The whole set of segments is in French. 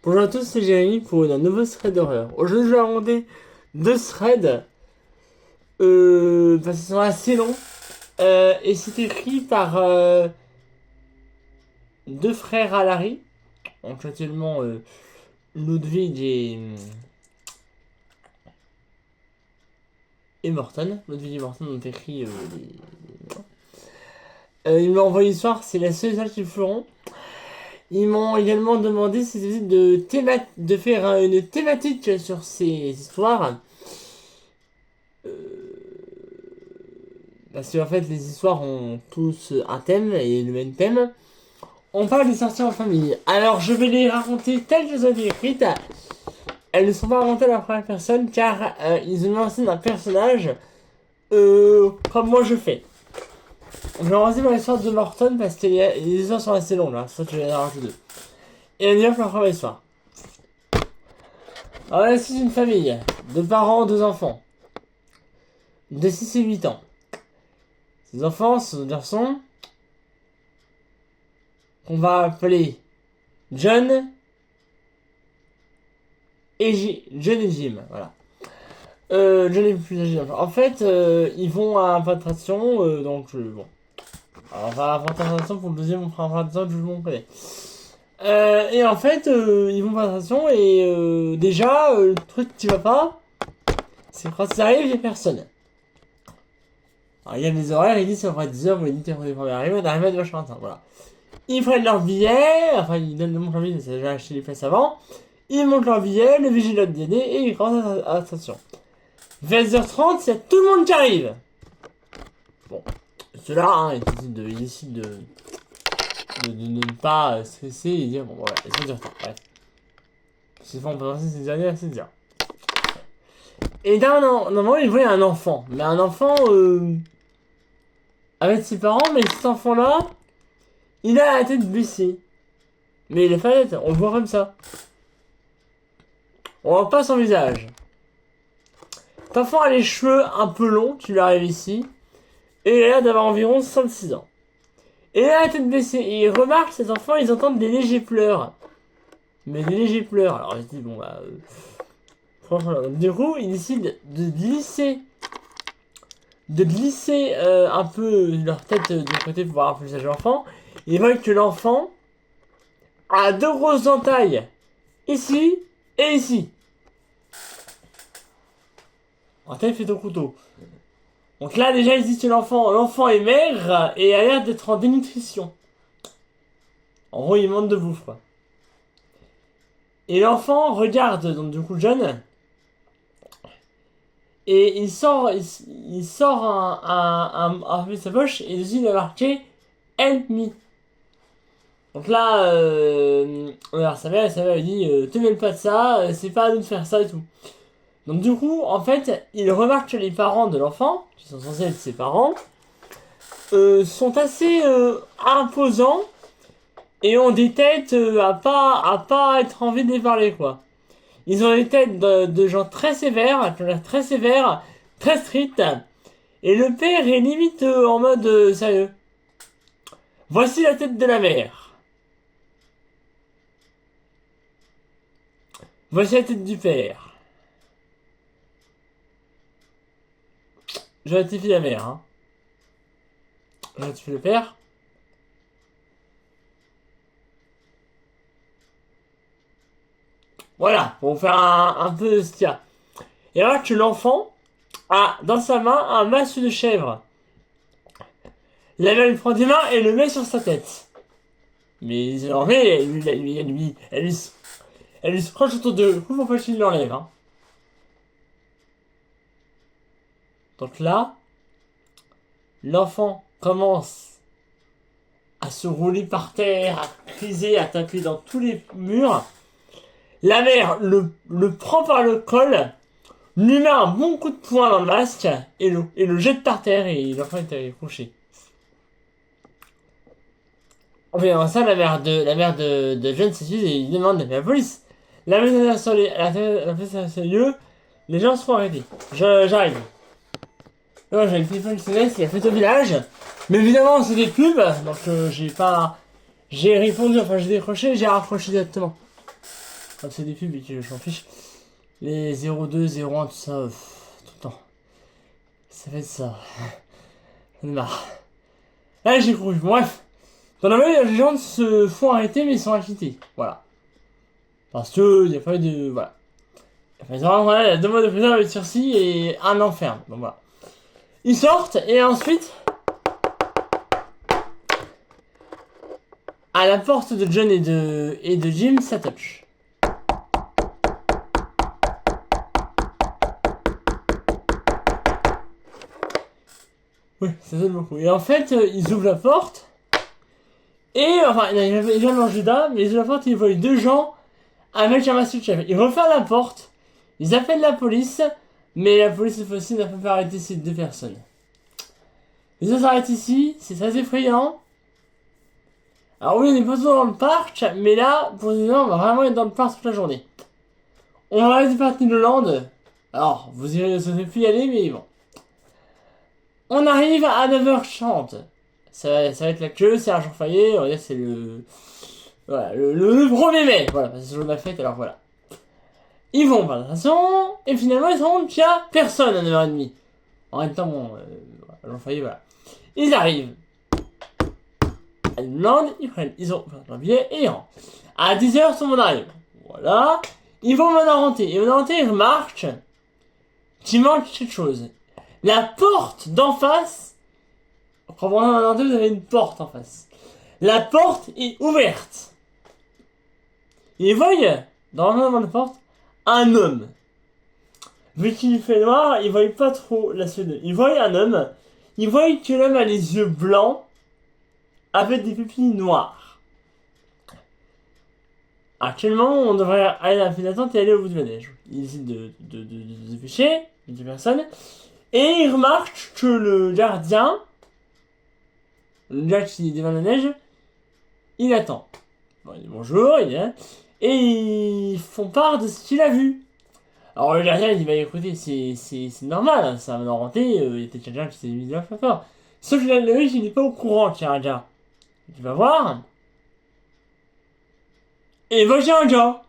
Bonjour à tous, c'est Jérémy pour un nouveau thread d'horreur. Aujourd'hui, je vais raconter deux threads, parce qu'ils sont assez longs, et c'est écrit par deux frères Alary, donc actuellement Ludwig et Morton. Ludwig et Morton ont écrit ils m'ont envoyé l'histoire, c'est la seule histoire qu'ils feront. Ils m'ont également demandé si c'était de faire une thématique sur ces histoires. Parce qu'en fait, les histoires ont tous un thème et le même thème. On parle des sorties en famille. Alors, je vais les raconter telles qu'elles ont été écrites. Elles ne sont pas racontées à la première personne car ils ont lancé un personnage comme moi je fais. Je vais commencer par l'histoire de Morton parce que les histoires sont assez longues là. Ça, je vais en rajouter deux. Et on y va pour la première histoire. Alors là, c'est une famille. Deux parents, deux enfants. De 6 et 8 ans. Ces enfants sont des garçons qu'on va appeler John John et Jim, voilà. John et plus Jim. En fait, ils vont à un parc d'attraction, donc bon. Alors, on va à un parc d'attraction pour le deuxième, on fera un parc d'attraction que je vous connais. Et en fait, ils vont à l'attraction et déjà, le truc qui va pas, c'est que quand ça arrive, il y a personne. Alors, il y a des horaires, ils disent ça va être 10h, mais ils disent qu'on va arriver, on arrive à 2h45, voilà. Ils prennent leur billet, enfin ils donnent leur billet, c'est déjà acheté les places avant. Ils montent leur billet, le vigile de dîner et ils rentrent à l'attraction. 20h30, c'est tout le monde qui arrive. Bon, ceux-là, hein, ils décident de ne pas stresser et dire bon voilà, ils sont du retard, bref. C'est pas on peut penser ces derniers, c'est dire. Et là, normalement, ils voyaient un enfant, mais un enfant avec ses parents, mais cet enfant-là, il a la tête baissée. Mais il est pas net, on le voit comme ça. On voit pas son visage. Cet enfant a les cheveux un peu longs, tu l'arrives ici. Et il a l'air d'avoir environ 66 ans. Et il a la tête baissée. Et il remarque, ces enfants, ils entendent des légers pleurs. Mais des légers pleurs. Alors il se dit, bon bah... franchement, du coup, il décide de glisser... un peu leur tête de côté pour voir un peu le visage de l'enfant. Il voit que l'enfant a deux grosses entailles. Ici et ici. Entaille fait au couteau. Donc là, déjà, il dit que l'enfant est maigre et a l'air d'être en dénutrition. En gros, il manque de bouffe, quoi. Et l'enfant regarde, donc du coup, John, et il sort un peu de sa poche, et dessus, il a marqué Help me. Donc là, alors sa mère lui dit, te mêle pas de ça, c'est pas à nous de faire ça et tout. Donc du coup, en fait, il remarque que les parents de l'enfant, qui sont censés être ses parents, sont assez imposants et ont des têtes à pas être envie de les parler, quoi. Ils ont des têtes de gens très sévères, très sévères, très stricts. Et le père est limite en mode sérieux. Voici la tête de la mère. Voici la tête du père. Je ratifie la mère, hein. Je ratifie le père. Voilà, pour vous faire un peu de ce qu'il y a. Et alors que l'enfant a dans sa main un masque de chèvre. La mère lui prend des mains et le met sur sa tête. Mais en vrai, elle lui scroche autour de le cou pour pas qu'il l'enlève. Hein. Donc là, l'enfant commence à se rouler par terre, à criser, à taper dans tous les murs. La mère le prend par le col, lui met un bon coup de poing dans le masque et le jette par terre et l'enfant est couché. Oui, alors ça, la mère de John s'excuse et il demande d'appeler la police. La mère sur les lieux, les gens seront arrêtés. J'arrive. Là, j'ai le téléphone qui sonne, il a fait au village. Mais évidemment, c'est des pubs, donc j'ai pas... J'ai répondu, enfin j'ai décroché, j'ai raccroché directement. c'est des pubs et que je m'en fiche. Les 02, 01, tout ça, tout le temps. Ça fait ça. J'en ai marre. Là, j'ai cru. Bref. Dans la vraie, les gens se font arrêter, mais ils sont acquittés. Voilà. Parce que, il n'y a pas eu de. Voilà. Il y a 2 mois de prison avec sursis et 1 an ferme. Donc voilà. Ils sortent et ensuite. À la porte de John et de Jim, ça touche. Oui, ça sonne beaucoup. Et en fait, ils ouvrent la porte. Et, enfin, ils viennent dans Judas, mais ils ouvrent la porte et ils voient 2 gens avec un masque de chef. Ils referment la porte. Ils appellent la police. Mais la police, cette fois-ci, n'a pas fait arrêter ces 2 personnes. Ils s'arrêtent ici. C'est très effrayant. Alors oui, on est pas toujours dans le parc, mais là, pour ces gens, on va vraiment être dans le parc toute la journée. On va aller du parc Land. Alors, vous irez, ça fait plus y aller, mais bon. On arrive à 9h30. Ça va être la queue, c'est un jour férié, on va dire que c'est le... Voilà, le 1er mai. Voilà, c'est le jour de la fête, alors voilà. Ils vont par la façon, et finalement, ils se rendent qu'il n'y a personne à 9h30. En même temps, bon, jour férié, voilà. Ils arrivent. À Land, ils ont leur billet et ils rentrent. À 10h, tout le monde arrive. Voilà. Ils vont maintenant rentrer. Et maintenant rentrer, ils remarquent qu'il manque quelque chose. La porte d'en face. Probablement, vous avez une porte en face. La porte est ouverte. Ils voient, dans la porte, un homme. Vu qu'il fait noir, ils voient pas trop la suite. Ils voient un homme. Ils voient que l'homme a les yeux blancs avec des pupilles noires. Actuellement, on devrait aller à la file d'attente et aller au bout de la neige. Il décide de se dépêcher, il dit personne. Et il remarque que le gardien, le gars qui est devant la neige, il attend. Bon, il dit bonjour, il est là. Et ils font part de ce qu'il a vu. Alors le gardien il dit bah écoutez, c'est normal, hein, ça va rentré, il y a peut-être quelqu'un qui s'est mis de la fort. Sauf que le mec il n'est pas au courant qu'il y a un gars. Tu vas voir. Et va chez un gars.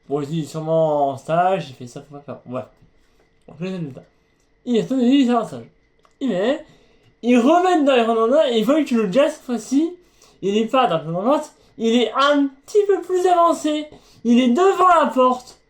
Bon, il est sûrement en stage, il fait ça pour pas faire. Ouais. Donc, je les aime pas. Il est il est en stage. Il est. Ils remettent dans les randonnées et ils voient que le gars cette fois-ci, il est pas dans le randonnée, il est un petit peu plus avancé. Il est devant la porte.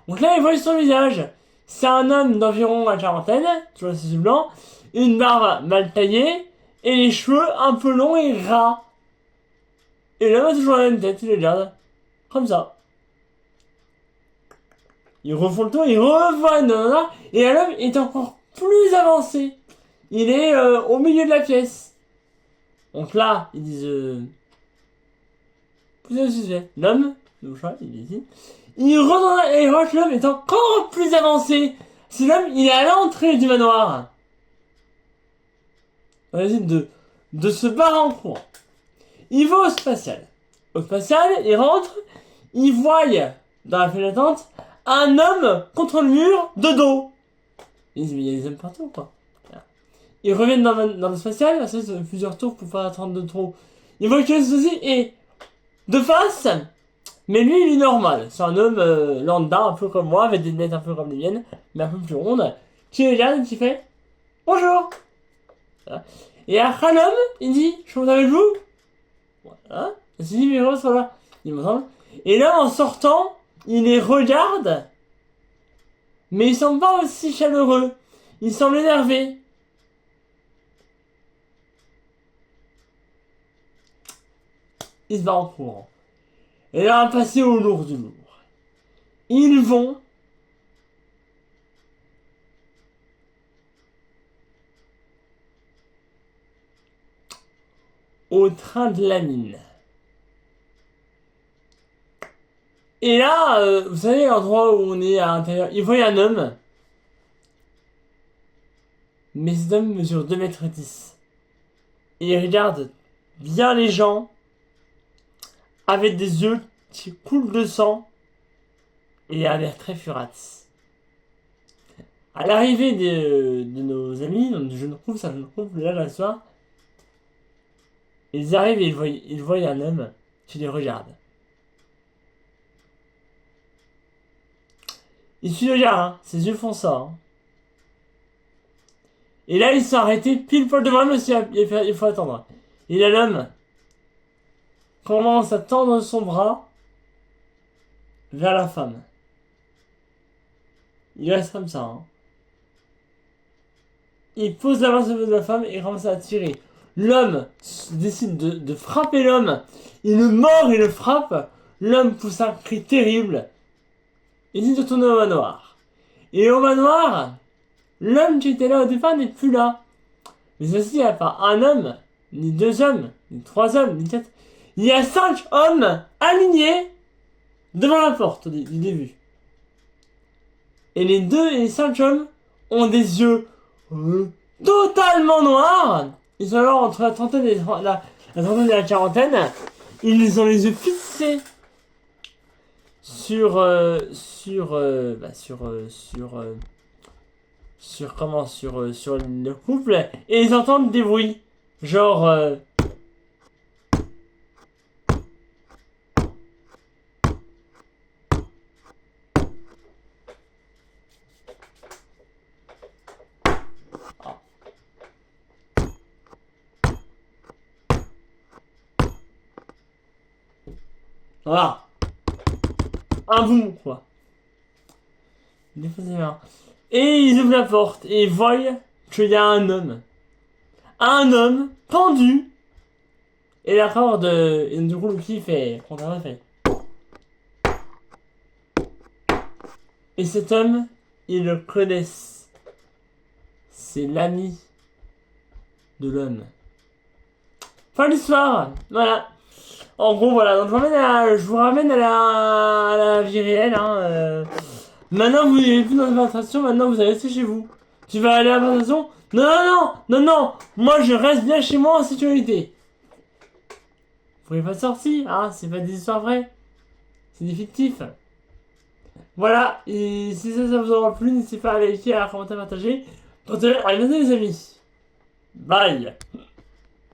Donc là, ils voient son visage. C'est un homme d'environ la quarantaine, toujours ses yeux blancs, une barbe mal taillée et les cheveux un peu longs et ras. Et l'homme a toujours la même tête, il le regarde. Comme ça. Ils refont le tour, ils revoient Nana, et l'homme est encore plus avancé. Il est au milieu de la pièce. Donc là, ils disent... Vous avez sujet. L'homme, le chat, il est ici. Il retourne et l'homme est encore plus avancé. C'est l'homme, il est à l'entrée du manoir. On décide de se barrer en courant. Il va au spatial. Au spatial, il rentre, il voit dans la file d'attente un homme contre le mur de dos. Ils disent mais il y a des hommes partout quoi. Ils reviennent dans le spatial, parce que c'est plusieurs tours pour pas attendre de trop. Ils voient que ceci est de face, mais lui il est normal. C'est un homme lambda, un peu comme moi, avec des lunettes un peu comme les miennes, mais un peu plus rondes, qui regarde et qui fait bonjour. Voilà. Et après l'homme, il dit je suis avec vous. Voilà. Il se dit mais voilà, il me semble. Et là en sortant, il les regarde, mais il semble pas aussi chaleureux. Il semble énervé. Il se bat en courant. Et là, on va passer au lourd du lourd. Ils vont au train de la mine. Et là, vous savez, l'endroit où on est à l'intérieur, il voit un homme. Mais cet homme mesure 2,10 m. Et il regarde bien les gens avec des yeux qui coulent de sang et il a l'air très furax. À l'arrivée de nos amis, donc je ne trouve ça, je ne trouve là le soir, ils arrivent et ils voient un homme qui les regarde. Il suit le gars, hein. Ses yeux font ça. Hein. Et là, il s'est arrêté pile poil devant lui, il faut attendre. Et là, l'homme commence à tendre son bras vers la femme. Il reste comme ça. Hein. Il pose la main sur le dos de la femme et commence à tirer. L'homme décide de frapper l'homme. Il le mord, il le frappe. L'homme pousse un cri terrible. Il dit de tourner au manoir. Et au manoir, l'homme qui était là au départ n'est plus là. Mais ceci, il n'y a pas un homme, ni 2 hommes, ni 3 hommes, ni 4. Il y a 5 hommes alignés devant la porte du début. Et les 2 et les 5 hommes ont des yeux totalement noirs. Ils sont alors entre la trentaine et la quarantaine. Ils ont les yeux fixés sur le couple et ils entendent des bruits genre voilà un boom quoi. Et ils ouvrent la porte et ils voient qu'il y a un homme pendu. Et la corde, et du coup, Lucky fait. Et cet homme, ils le connaissent. C'est l'ami de l'homme. Fin de l'histoire. Voilà. En gros, voilà. Donc, je vous ramène à la vie réelle. Hein, Maintenant, vous n'êtes plus dans une démonstration. Maintenant, vous allez rester chez vous. Tu vas aller à la démonstration. Non. Moi, je reste bien chez moi en sécurité. Vous pouvez pas sortir, hein, c'est pas des histoires vraies. C'est des fictifs. Voilà, et si ça vous aura plu, n'hésitez pas à liker, à commenter, à partager. Pour te dire, à bientôt les amis. Bye.